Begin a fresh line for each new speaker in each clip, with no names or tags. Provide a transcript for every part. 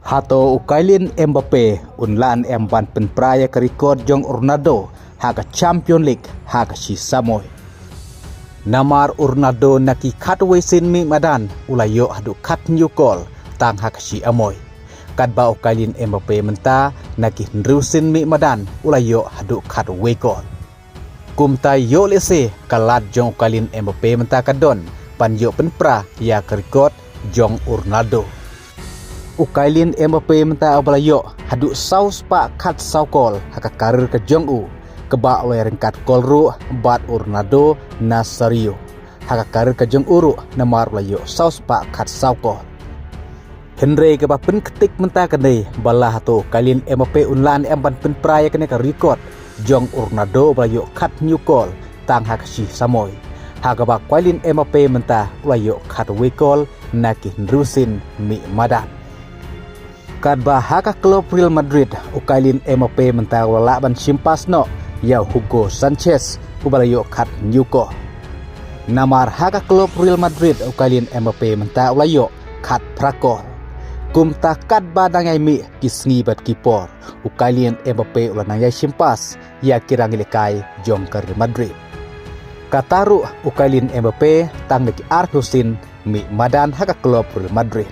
Hato Kylian Mbappe unlaan emban penpraya ke rekod jong Ronaldo haga Champions League haga si Samoy. Namar Ronaldo naki katwe sin mi madan ulayo hadu kat nyukol tang haga si Amoy. Kadba Kylian Mbappe menta naki nrusin mi madan ulayo hadu katwe gol. Kumta yo lese kalat jong Kylian Mbappe menta kadon panyo penpra ya ke rekod jong Ronaldo. Kylian Mbappe menta abalayo hadu saus pa kat saukol haka karir ke jong u keba werengkat kolru bat Ronaldo Nazario haka karir ke jong uru namar layo saus pa kat saukol. Henry keba pen ketik menta kene bala hatu Kylian Mbappe unlan emban pen praya kene ke rekod jong Ronaldo balayo kat nyukol tang haka si Samoy. Haka ba Kylian Mbappe menta layo kat wekol naki nrusin mi madan. Kadba haka klub Real Madrid Kylian Mbappe menta wala ban simpas no ya Hugo Sanchez ubalayo kat nyuko. Namar haka klub Real Madrid Kylian Mbappe menta walayo kat prakol. Kumta kadba dangai mi kisngi bat kipor Kylian Mbappe ulanang ya simpas ya kirang ilekai jong ke Real Madrid. Kataru Kylian Mbappe tang neki Arhusin mi madan haka klub Real Madrid.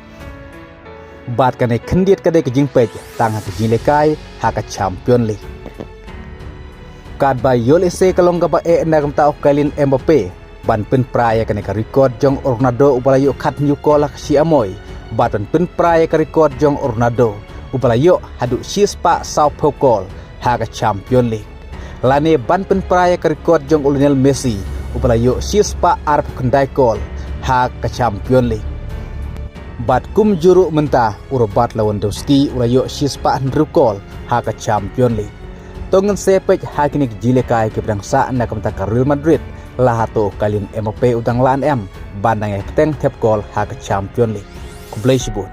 Bat kane kendiat kade kejing pej tang haka jilekai haka Champions League. Kadba yolese kalong gaba nagam ta Kylian Mbappe ban pen praya kane ka rekod jong Ronaldo ubalayo kat nyukol si Amoy. Bat pen praya ka rekod jong Ronaldo ubalayo hadu sispa sau pokol haka Champions League. Lane ban pen praya ka rekod jong Lionel Messi ubalayo sispa arp kendai kol haka Champions League. Bat kum juru menta urobat Lewandowski ulayo sispa nrukol haka Champions League. Tongen sepej hakinik jilekai ke bangsa na kamta ka Real Madrid lahato Kylian Mbappe udang laan em bandang peteng tep gol haka Champions League. Kublai sibut.